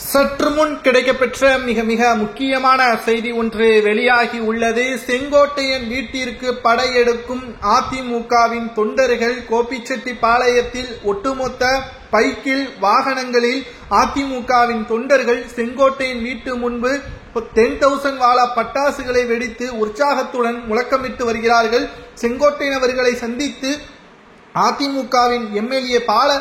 சற்று முன் கிடைக்கப்பெற்ற மிக மிக முக்கியமான செய்தி ஒன்று வெளியாகி உள்ளது. செங்கோட்டையன் வீட்டிற்கு படையெடுக்கும் அதிமுகவின் தொண்டர்கள் கோபிச்செட்டிப்பாளையத்தில் ஒட்டுமொத்த பைக்கில் வாகனங்களில் அதிமுகவின் தொண்டர்கள் செங்கோட்டையன் வீட்டு முன்பு 10,000 வாலா பட்டாசுகளை வெடித்து உற்சாகத்துடன் முழக்கமிட்டு வருகிறார்கள். செங்கோட்டையன் அவர்களை சந்தித்து அதிமுகவின் எம்எல்ஏ பால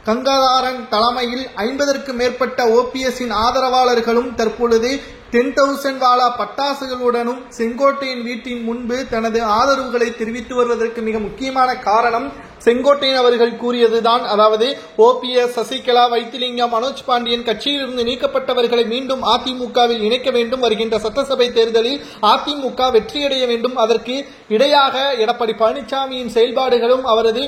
கங்காதாரன் தலைமையில் 50க்கும் மேற்பட்ட ஓபிஎஸ்ஸின் ஆதரவாளர்களும் தற்பொழுது 10,000 வாலா பட்டாசுகளுடனும் செங்கோட்டையன் வீட்டின் முன்பு தனது ஆதரவுகளை தெரிவித்து வருவதற்கு மிக முக்கியமான காரணம் செங்கோட்டையன் அவர்கள் கூறியதுதான். அதாவது ஓபிஎஸ், சசிகலா, வைத்திலிங்கம், மனோஜ் பாண்டியன் கட்சியிலிருந்து நீக்கப்பட்டவர்களை மீண்டும் அதிமுகவில் இணைக்க வேண்டும். வருகின்ற சட்டசபை தேர்தலில் அதிமுக வெற்றியடைய வேண்டும். அதற்கு இடையாக எடப்பாடி பழனிசாமியின் செயல்பாடுகளும் அவரது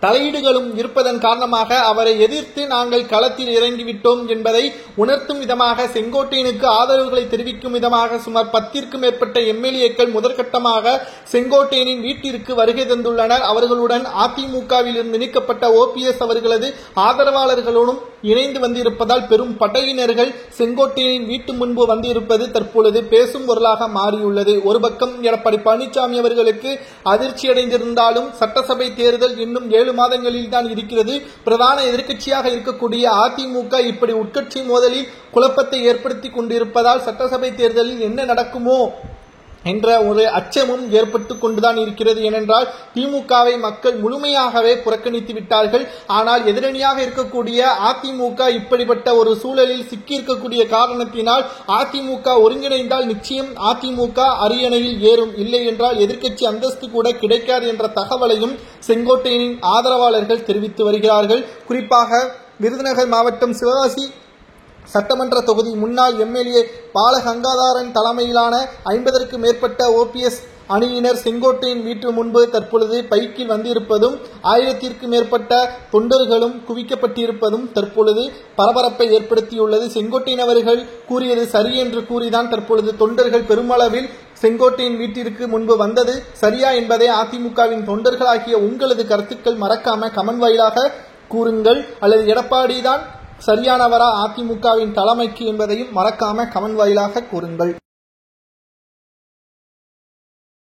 தலையீடுகளும் இருப்பதன் காரணமாக அவரை எதிர்த்து நாங்கள் களத்தில் இறங்கிவிட்டோம் என்பதை உணர்த்தும் விதமாக செங்கோட்டையனுக்கு ஆதரவுகளை தெரிவிக்கும் விதமாக சுமார் 10க்கும் மேற்பட்ட எம்எல்ஏக்கள் முதற்கட்டமாக செங்கோட்டையனின் வீட்டிற்கு வருகை தந்துள்ளனர். அவர்களுடன் அதிமுகவில் இருந்து நீக்கப்பட்ட ஓபிஎஸ் அவர்களது ஆதரவாளர்களுடன் இணைந்து வந்திருப்பதால் பெரும் படையினர்கள் செங்கோட்டையனின் வீட்டு முன்பு வந்திருப்பது தற்பொழுது பேசும் பொருளாக மாறியுள்ளது. ஒரு பக்கம் எடப்பாடி பழனிசாமி அவர்களுக்கு அதிர்ச்சி அடைந்திருந்தாலும் சட்டசபை தேர்தல் இன்னும் 7 மாதங்களில் தான் இருக்கிறது. பிரதான எதிர்க்கட்சியாக இருக்கக்கூடிய அதிமுக இப்படி உட்கட்சி மோதலில் குழப்பத்தை ஏற்படுத்திக் கொண்டிருப்பதால் சட்டசபை தேர்தலில் என்ன நடக்குமோ என்ற ஒரு அச்சமும் ஏற்பட்டுக் கொண்டுதான் இருக்கிறது. ஏனென்றால் திமுகவை மக்கள் முழுமையாகவே புறக்கணித்து விட்டார்கள். ஆனால் எதிரணியாக இருக்கக்கூடிய அதிமுக இப்படிப்பட்ட ஒரு சூழலில் சிக்கியிருக்கக்கூடிய காரணத்தினால் அதிமுக ஒருங்கிணைந்தால் நிச்சயம் அதிமுக அரியணையில் ஏறும், இல்லை என்றால் எதிர்க்கட்சி அந்தஸ்து கூட கிடைக்காது என்ற தகவலையும் செங்கோட்டையனின் ஆதரவாளர்கள் தெரிவித்து வருகிறார்கள். குறிப்பாக விருதுநகர் மாவட்டம் சிவகாசி சட்டமன்ற தொகுதி முன்னாள் எம்எல்ஏ பால கங்காதாரன் தலைமையிலான 50க்கும் மேற்பட்ட ஓபிஎஸ் அணியினர் செங்கோட்டையன் வீட்டு முன்பு தற்பொழுது பைக்கில் வந்திருப்பதும் 1000க்கும் மேற்பட்ட தொண்டர்களும் குவிக்கப்பட்டிருப்பதும் தற்பொழுது பரபரப்பை ஏற்படுத்தியுள்ளது. செங்கோட்டையன் அவர்கள் கூறியது சரி என்று கூறிதான் தற்பொழுது தொண்டர்கள் பெருமளவில் செங்கோட்டையன் வீட்டிற்கு முன்பு வந்தது சரியா என்பதை அதிமுகவின் தொண்டர்களாகிய உங்களது கருத்துக்கள் மறக்காம கமெண்ட் வாயிலாக கூறுங்கள். அல்லது எடப்பாடி தான் சரியானவரா அதிமுகவின் தலைமைக்கு என்பதையும் மறக்காம கமெண்ட் வாயிலாக கூறுங்கள்.